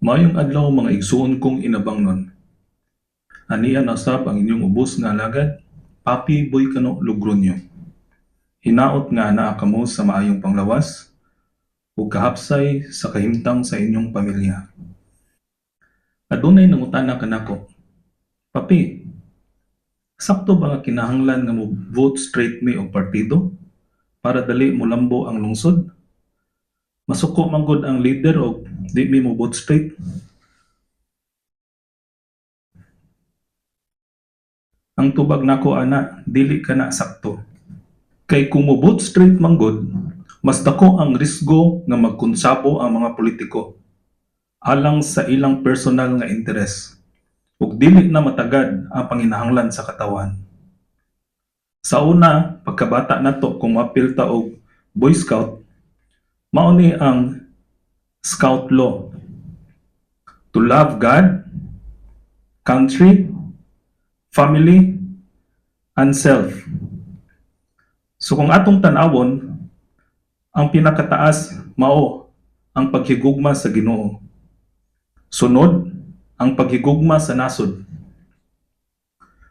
Maayong adlaw mga igsuon kong inabangnon. Ania na usab ang inyong ubos nga alagad, Papi Boy Kano Logronyo. Hinaot nga anaa kamo sa maayong panglawas ug kahapsay sa kahimtang sa inyong pamilya. Adunay nangutana kanako, Papi, sakto ba nga kinahanglan nga mo vote straight me og partido para dali mo lambo ang lungsod? Masuko man gud ang leader og di mi mo vote straight? Ang tubag nako ana, dili kana sakto. Kay kung mo vote straight man gud, mas dako ang risgo nga magkonsabo ang mga politiko alang sa ilang personal nga interes ug dili na matagad ang panginahanglan sa katawan. Sa una, pagkabata nato kung apil ta og Boy Scout, mao ni ang Scout Law. To love God, country, family, and self. So kung atong tanawon, ang pinakataas mao ang paghigugma sa Ginoo. Sunod, ang paghigugma sa nasod.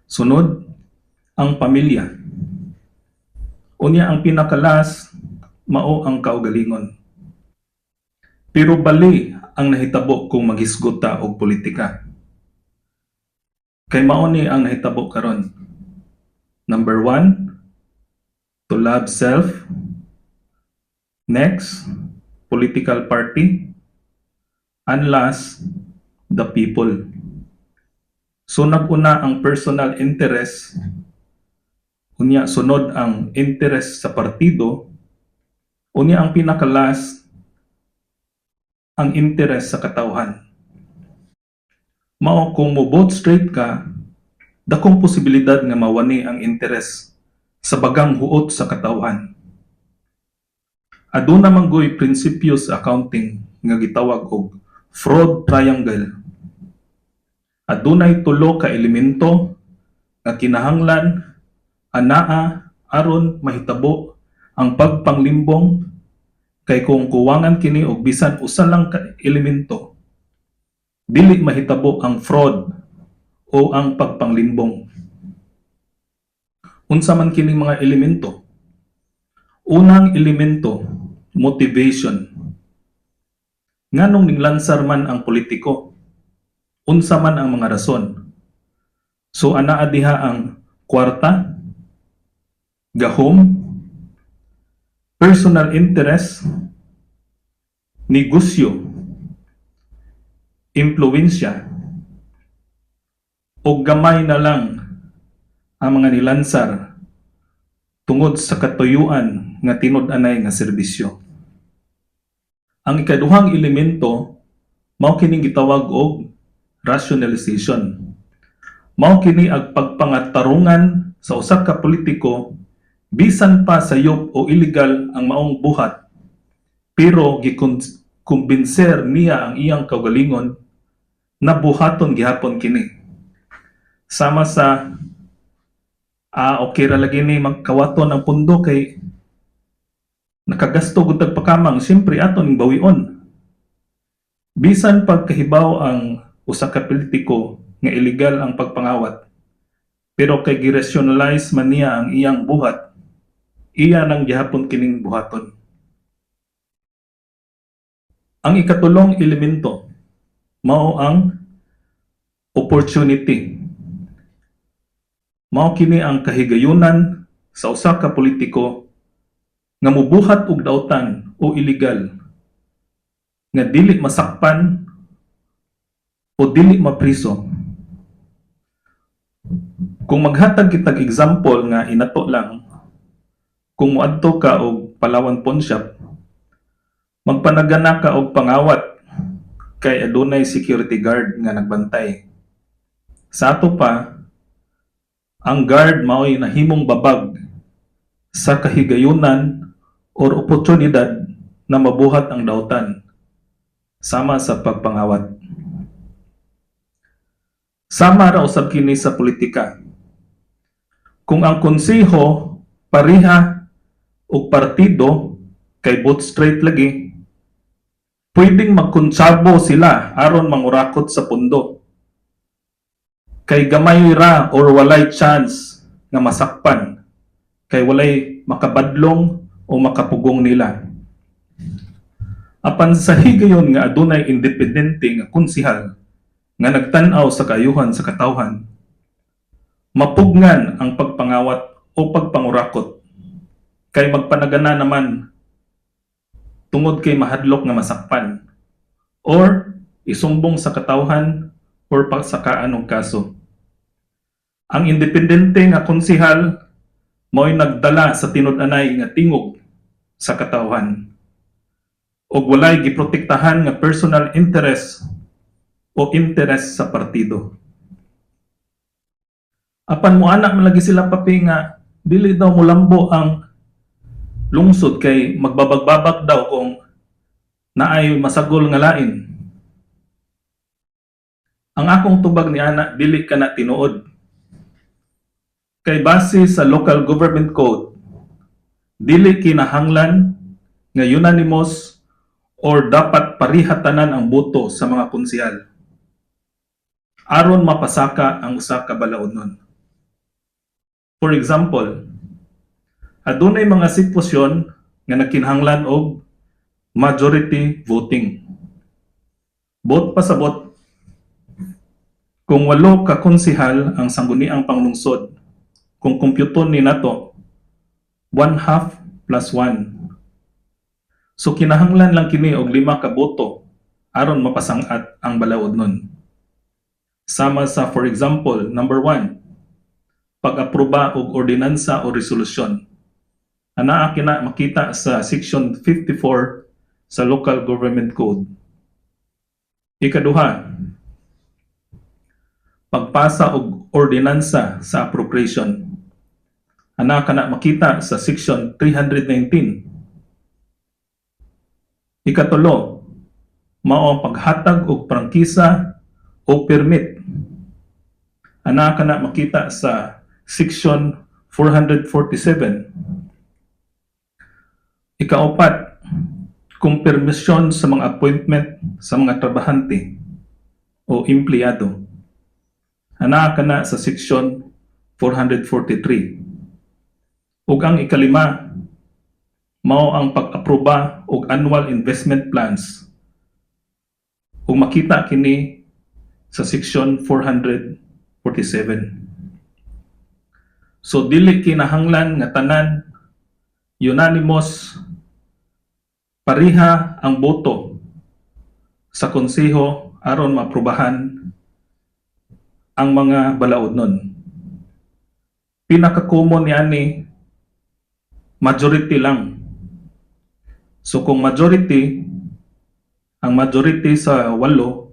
Sunod, ang pamilya. Unya ang pinakalas mao ang kaugalingon. Pero bali ang nahitabo kung maghisgot ta og politika. Kay mao ni ang nahitabo karon. Number 1, to love self. Next, political party. And last, the people. So nag-una ang personal interest, unya sunod ang interest sa partido, unya ang pinakalas ang interest sa katawhan. Mao kung mo vote straight ka, dakong posibilidad nga mawani ang interest sa bagang huot sa katawhan. Aduna manggoy prinsipyo sa accounting nga gitawag og fraud triangle. Adunay tulo ka elemento nga kinahanglan anaa aron mahitabo ang pagpanglimbong, kay kung kuwangan kini og bisan usa lang ka elemento, dili mahitabo ang fraud o ang pagpanglimbong. Unsa man kining mga elemento? Unang elemento, motivation. Nganong ninglansar man ang politiko? Unsa man ang mga rason? So anaa diha ang kwarta, gahom, personal interest, negosyo, impluwensya, o gamay na lang ang mga nilansar tungod sa katuyuan nga tinud-anay nga serbisyo. Ang ikaduhang elemento mao kining gitawag og rationalization. Mao kini ang pagpangatarungan sa usa ka politiko bisan pa sayop o illegal ang maong buhat, pero gikumbinser niya ang iyang kaugalingon na buhaton gihapon kini. Sama sa okay ra lagi ni magkawaton ang pundo kay nakagasto gud tagpakamang, siyempre aton ning bawion. Bisan pagkahibaw ang usa ka politiko nga illegal ang pagpangawat, pero kay gi-rationalize man niya ang iyang buhat, iya nang gihapon kining buhaton. Ang ikatulong elemento mao ang opportunity. Mao kini ang kahigayunan sa usa ka politiko nga mubuhat og dautan o illegal nga dili masakpan o dili mapriso. Kung maghatag kitag example nga inato lang, kung moadto ka og Palawan Pawn Shop, magpanagana ka og pangawat kay adunay security guard nga nagbantay. Sa ato pa, ang guard mao'y nahimong babag sa kahigayunan or oportunidad na mabuhat ang dautan sama sa pagpangawat. Sama ra usab kini sa politika. Kung ang konseho pareha o partido kay vote straight lagi, Pwedeng magkontsabo sila aron mangurakot sa pundo. Kay gamay ra or walay chance nga masakpan. Kay walay makabadlong o makapugong nila. Apan sa higayon nga adunay independente nga konsihal nga nagtan-aw sa kaayuhan sa katawhan, mapugnan ang pagpangawat o pagpangurakot kay magpanagana naman tungod kay mahadlok nga masakpan or isumbong sa katawhan or pagsakaan og kaso. Ang independente nga konsihal mao'y nagdala sa tinud-anay nga tingog sa katawhan ug walay giprotektahan nga personal interest o interes sa partido. Apan moana man lagi sila papi nga dili daw molambo ang lungsod kay magbabagbabak daw kung naay masagol nga lain. Ang akong tubag ni ana dili kana tinuod. Kay base sa local government code, dili kinahanglan nga unanimous or dapat parihatanan ang boto sa mga konsehal aron mapasaka ang usa ka balaodnon. For example, adunay mga sitwasyon nga nakinahanglan og majority voting. Bot pasabot, kung 8 ka konsehal ang sangguniang panglungsod, kung kompyuton ni nato 1/2 plus 1. So kinahanglan lang kini og 5 ka boto aron mapasang-at ang balaodnon. Sama sa for example, number 1, pag-aproba og ordinansa o resolusyon. Anaa kina makita sa section 54 sa Local Government Code. Ikaduha, pagpasa og ordinansa sa appropriation. Anaa kana makita sa section 319. Ikatulo, mao ang paghatag og prangkisa o permit. Ana kana makita sa section 447. Ikaapat, kumpirmasyon sa mga appointment sa mga trabahante o empleyado. Ana kana sa section 443. Ug ang ikalima, mao ang pag-aproba og annual investment plans. Kung makita kini sa section 447. So dili kinahanglan nga tanan unanimous pariha ang boto sa konseho aron maaprubahan ang mga balaodnon. Pinaka-common niani majority lang. So kung majority, ang majority sa 8,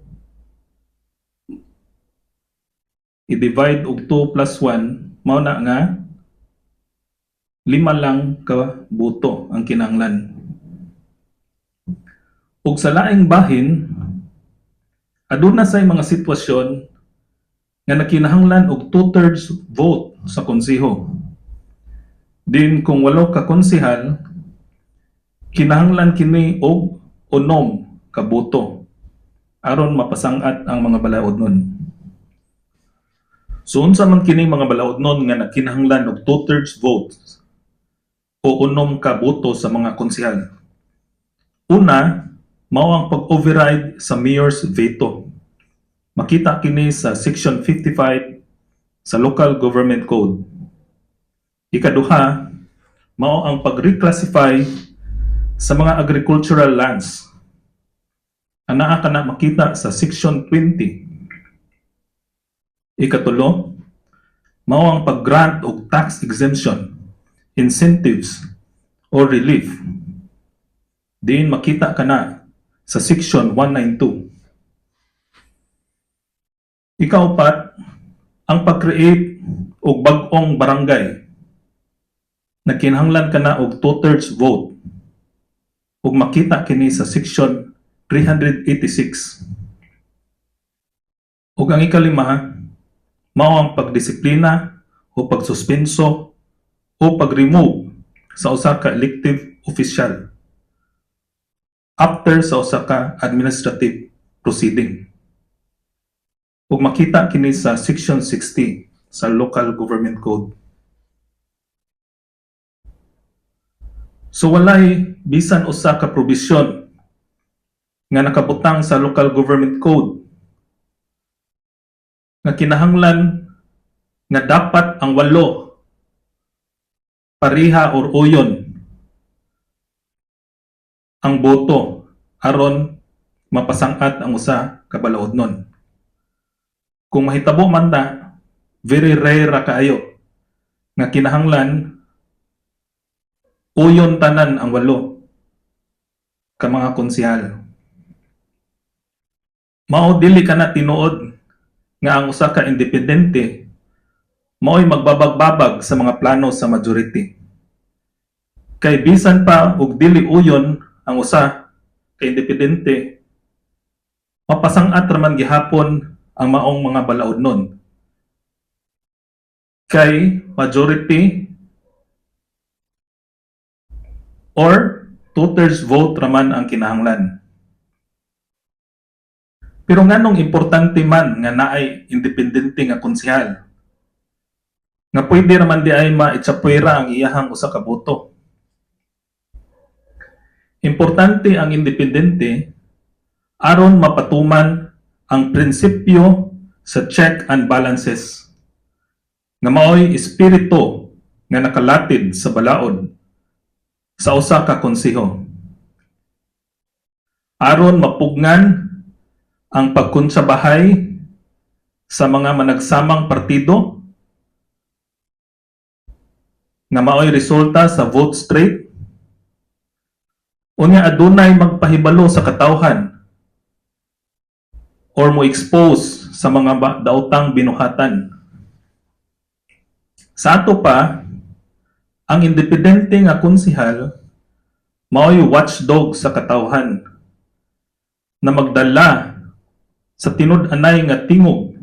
i-divide og 2 plus 1, mao na nga 5 lang ka boto ang kinahanglan. Ug sa laing bahin, aduna say mga sitwasyon nga nakinahanglan og 2/3 vote sa konseho. Din kung 8 ka konsehal, kinahanglan kini og 9 ka boto aron mapasang-at ang mga balaodnon. So unsa man kini mga balaodnon nga nakinahanglan og 2/3 vote o 9 ka boto sa mga konsehal? Una, mao ang pag-override sa mayor's veto. Makita kini sa section 55 sa Local Government Code. Ikaduha, mao ang pag-reclassify sa mga agricultural lands. Anaa kana makita sa section 20. Ikatulo, mao ang pag-grant og tax exemption, incentives, or relief. Diin makita kana sa section 192. Ikaapat, ang pag-create og bag-ong barangay na kinahanglan kana og 2/3 vote. Ug makita kini sa section 386. Ug ang ikalima, mao ang pagdisiplina o pagsuspenso o pag-remove sa usa ka elective official. after sa usa ka administrative proceeding. Ug makita kini sa Section 60 sa Local Government Code. So walay bisan usa ka probisyon nga nakabutang sa Local Government Code nga kinahanglan nga dapat ang 8 pariha or uyon ang boto aron mapasang-at ang usa ka balaodnon. Kung mahitabo man ta, very rare ra kaayo nga kinahanglan uyon tanan ang 8 ka mga konsehal. Mao dili kana tinuod nga ang usa ka independente mao'y magbabag-babag sa mga plano sa majority. Kay bisan pa og dili uyon ang usa ka independente, mapasang-at raman gihapon ang maong mga balaodnon. Kay majority or 2/3 vote raman ang kinahanglan. Pero nganong importante man nga naay independente nga konsehal nga pwede raman di ay maitsapwera ang iyahang usa ka boto. Importante ang independente aron mapatuman ang prinsipyo sa check and balances nga mao'y espiritu nga nakalatid sa balaod sa usa ka konseho. Aron mapugnan ang pagkonsabahay sa mga managsamang partido nga mao'y resulta sa vote straight, unya adunay magpahibalo sa katawhan or mo expose sa mga daotang binuhatan. Sa ato pa, ang independente nga konsehal mao'y watchdog sa katawhan na magdala sa tinud-anay nga tingog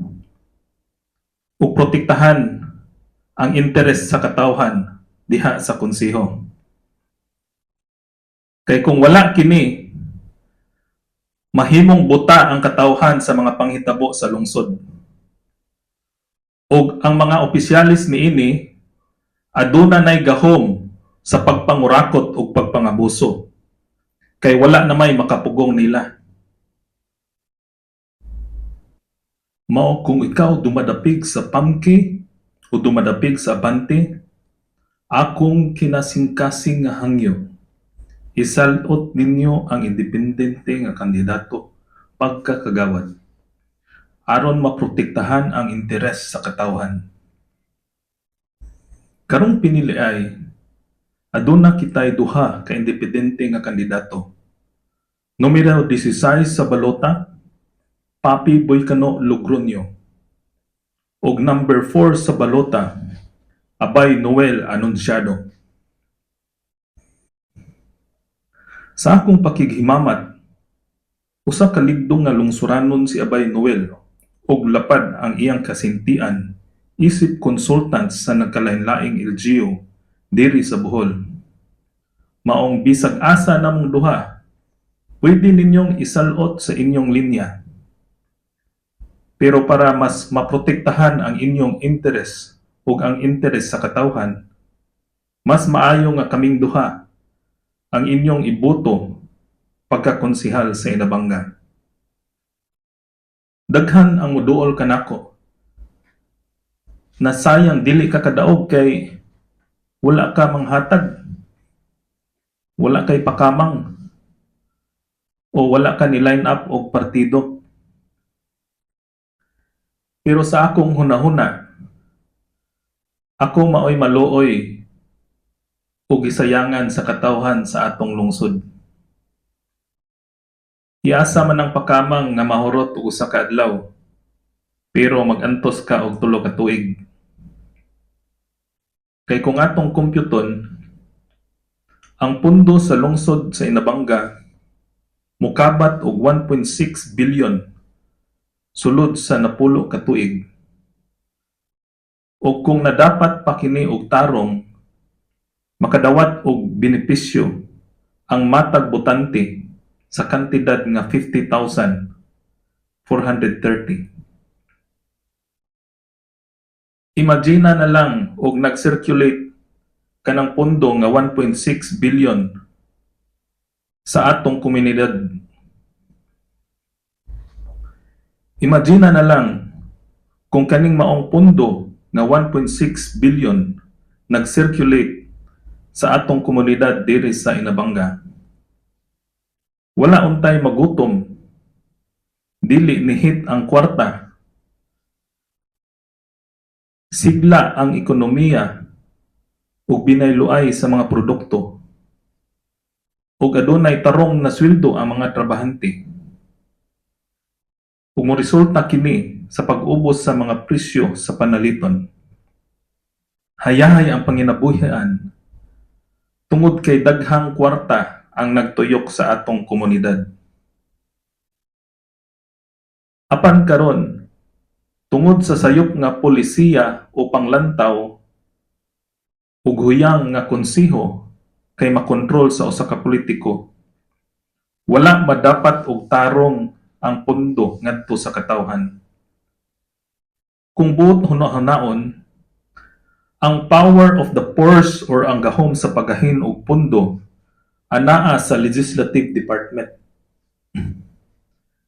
ug protektahan ang interes sa katawhan diha sa konseho. Kay kung wala kini, mahimong buta ang katawhan sa mga panghitabo sa lungsod. Ug ang mga opisyalis niini aduna nay gahom sa pagpangurakot ug pagpangabuso. Kay wala na may makapugong nila. Mao kung ikaw dumadapig sa pamki o dumadapig sa abante, akong kinasingkasing nga hangyo, isalot ninyo ang independente nga kandidato pagkakagawad aron maprotektahan ang interes sa katawhan. Karong pinili ay aduna kitay duha ka independente nga kandidato. Numero 16 sa balota, Papi Boycano Logronio. Og number 4 sa balota, Abay Noel Anunciado. Sa akong pakighimamat, usa ka ligdong nga lungsuranon si Abay Noel og lapad ang iyang kasintian isip consultants sa nagkalain-laing LGU diri sa Bohol. Maong bisag asa namong duha, pwede ninyong isalot sa inyong linya. Pero para mas maprotektahan ang inyong interes ug ang interes sa katawhan, mas maayo nga kaming duha ang inyong iboto pagkakonsehal sa Inabanga. Daghan ang moduol kanako na sayang dili ka kadaog kay wala ka manghatag, wala kay pakamang, o wala ka ni line up og partido. Pero sa akong hunahuna, ako maoy maluoy ug gisayangan sa katawhan sa atong lungsod. Iasa man ang pakamang nga mahurot og usa ka adlaw, pero magantos ka og 3 ka tuig. Kay kung atong kompyuton, ang pundo sa lungsod sa Inabanga mukabat og 1.6 billion sulod sa napulo ka tuig. O kung nadapat pa kini og tarong, makadawat og benepisyo ang matag botante sa kantidad nga 50,430. Imagina na lang og nag-circulate kanang pondo nga 1.6 billion sa atong komunidad. Imagina na lang kung kaning maong pondo nga 1.6 billion nag-circulate sa atong komunidad diri sa Inabanga. Wala untay magutom, dili nihit ang kwarta, sigla ang ekonomiya ug binayloay sa mga produkto, ug adunay tarong na sweldo ang mga trabahante. Ug moresulta kini sa pag-ubos sa mga presyo sa panaliton. Hayahay ang panginabuhian tungod kay daghang kwarta ang nagtuyok sa atong komunidad. Apan karon, tungod sa sayop nga polisiya o panglantaw ug huyang nga konseho kay makontrol sa usa ka politiko, wala madapat og tarong ang pondo ngadto sa katawhan. Kung buot hunahanaon, ang power of the purse or ang gahom sa paggahin og pondo anaa sa legislative department.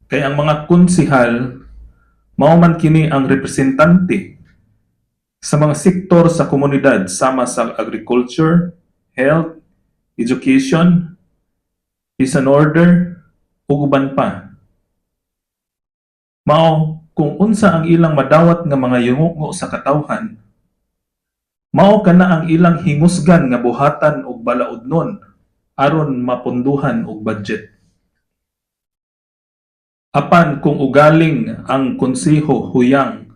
Kay ang mga konsehal mao man kini ang representante sa mga sektor sa komunidad sama sa agriculture, health, education, peace and order, ug uban pa. Mao kung unsa ang ilang madawat nga mga yungo sa katawhan, mao kana ang ilang hingusgan nga buhatan og balaodnon aron mapunduhan og budget. Apan kung ugaling ang konseho huyang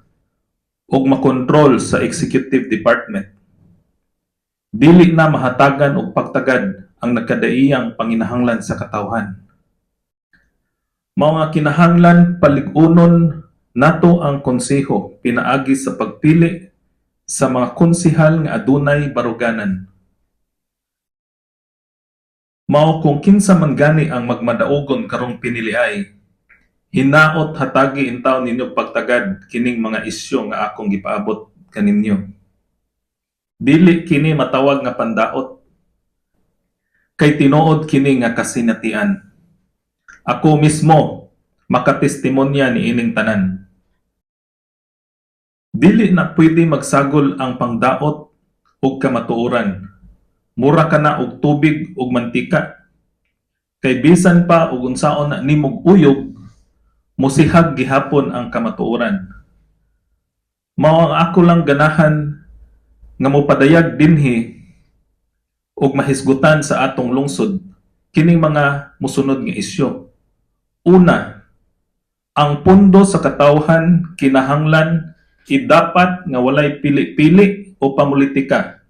og makontrol sa executive department, dili na mahatagan og pagtagad ang nagkadaiyang panginahanglan sa katawhan. Mao nga kinahanglan palig-unon nato ang konseho pinaagi sa pagpili sa mga konsehal nga adunay baruganan. Mao kung kinsa man gani ang magmadaugon karong piniliay, hinaot hatagi intaw ninyo pagtagad kining mga isyu nga akong gipaabot kaninyo. Dili kini matawag nga pandaot, kay tinuod kini nga kasinatian. Ako mismo makatestimonya ni ining tanan. Dili na pwede magsagol ang pangdaot ug kamatuoran. Mura ka na og tubig ug mantika. Kay bisan pa ug unsaon na nimog uyog, musihag gihapon ang kamatuoran. Mao ang ako lang ganahan nga mopadayag dinhi ug mahisgutan sa atong lungsod kining mga musunod nga isyu. Una, ang pondo sa katawhan kinahanglan dapat nga walay pili-pili o pamulitika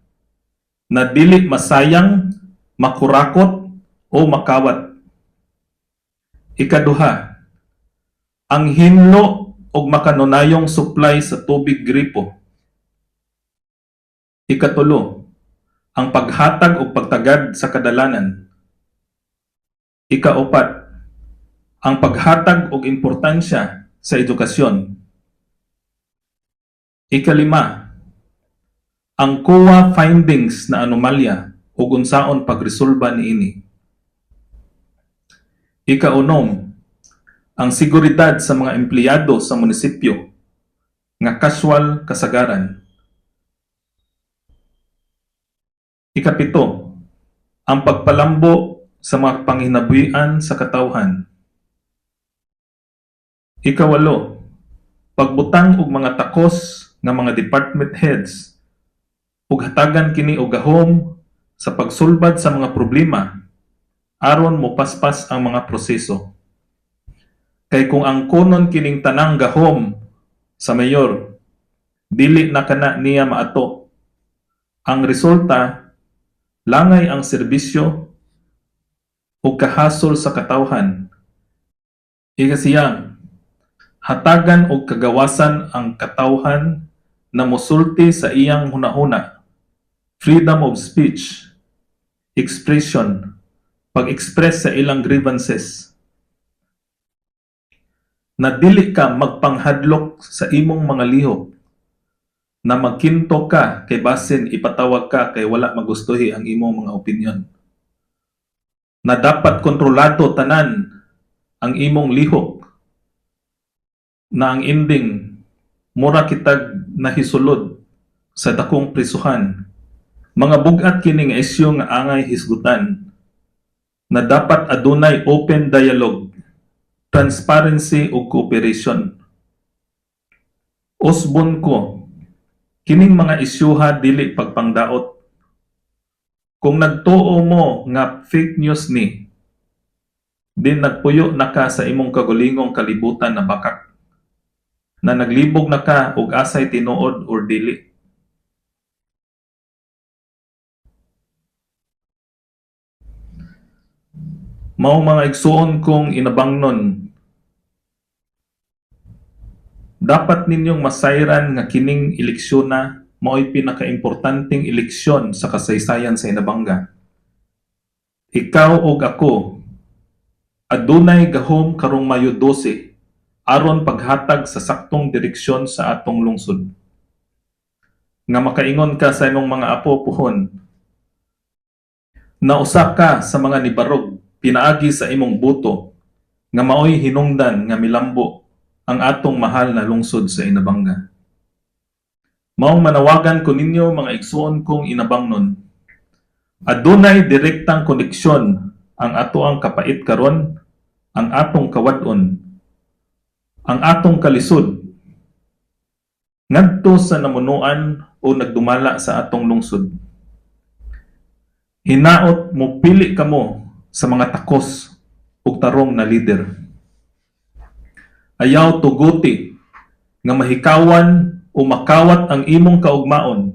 na dili masayang, makurakot o makawat. Ikaduha, ang hinlo og makanunayong supply sa tubig gripo. Ikatulo, ang paghatag o pagtagad sa kadalanan. Ikaupat, ang paghatag og importansya sa edukasyon. Ikalima, ang COA findings na anomalya ug unsaon pagresolba niini. Ikaunom, ang seguridad sa mga empleyado sa munisipyo nga casual kasagaran. Ikapito, ang pagpalambo sa mga panghinabuhian sa katawhan. Ikawalo, pagbutang og mga takos nga mga department heads ug hatagan kini og gahom sa pagsulbad sa mga problema aron mopaspas ang mga proseso. Kay kung ang kunon kining tanang gahom sa mayor, dili na kana niya maato, ang resulta langay ang serbisyo ug kahasol sa katawhan. Ikasiyang, hatagan og kagawasan ang katawhan na mosulti sa iyang hunahuna, freedom of speech, expression, pag-express sa ilang grievances, na dili ka magpanghadlok sa imong mga lihok, na magkinto ka kay basin ipatawag ka kay wala magustuhi ang imong mga opinyon, na dapat kontrolado tanan ang imong lihok, na ang ending mura kitag nahisulod sa dakong prisuhan. Mga bugat kini nga isyu nga angay hisgutan, na dapat adunay open dialogue, transparency ug cooperation. Usbon ko, kining mga isyuha dili pagpangdaot. Kung nagtuo mo nga fake news ni, din nagpuyo na ka sa imong kagulingong kalibutan na bakak, na naglibog na ka og asay tinuod or dili. Mao mga igsuon kong inabangnon, dapat ninyong masayran nga kining eleksyon na mao'y pinakaimportanteng eleksyon sa kasaysayan sa Inabanga. Ikaw ug ako adunay gahom karong Mayo 12 aron paghatag sa saktong direksyon sa atong lungsod. Nga makaingon ka sa imong mga apo puhon, na usa ka sa mga nibarog pinaagi sa imong buto nga mao'y hinungdan nga milambo ang atong mahal na lungsod sa Inabanga. Maong manawagan ko ninyo mga igsuon kong inabangnon, adunay direktang koneksyon ang atoang kapait karon, ang atong kawad-on, ang atong kalisod ngadto sa namunuan o nagdumala sa atong lungsod. Hinaot mo pili kamo sa mga takos ug tarong na lider. Ayaw tuguti nga mahikawan o makawat ang imong kaugmaon,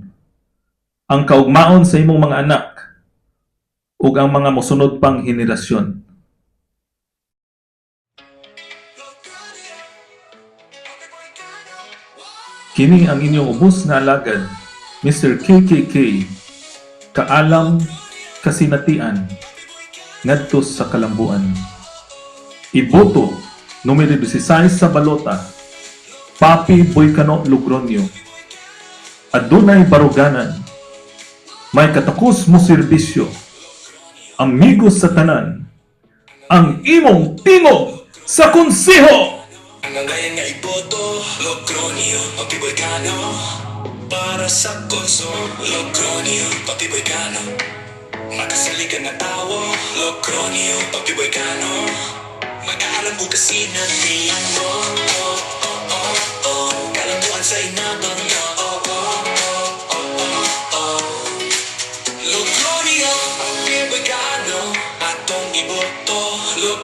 ang kaugmaon sa imong mga anak ug ang mga mosunod pang henerasyon. Kini ang inyong ubos nga alagad, Mr. KKK, kaalam kasinatian ngadto sa kalambuan. Iboto numero 16 sa balota, Papi Boycano Logronio. Adunay baruganan, may katakos mo serbisyo, amigos sa tanan, ang imong tingog sa konseho. Ang ngayon nga iboto, Logronio, Papi Boycano. Para sa konso, Logronio, Papi Boycano. Makasalikan na tawo, Logronio, Papi Boycano. Mag-aalam mo kasi natin mo, kalambuan sa inabang yo, Logronio, Papi Boycano, atong iboto,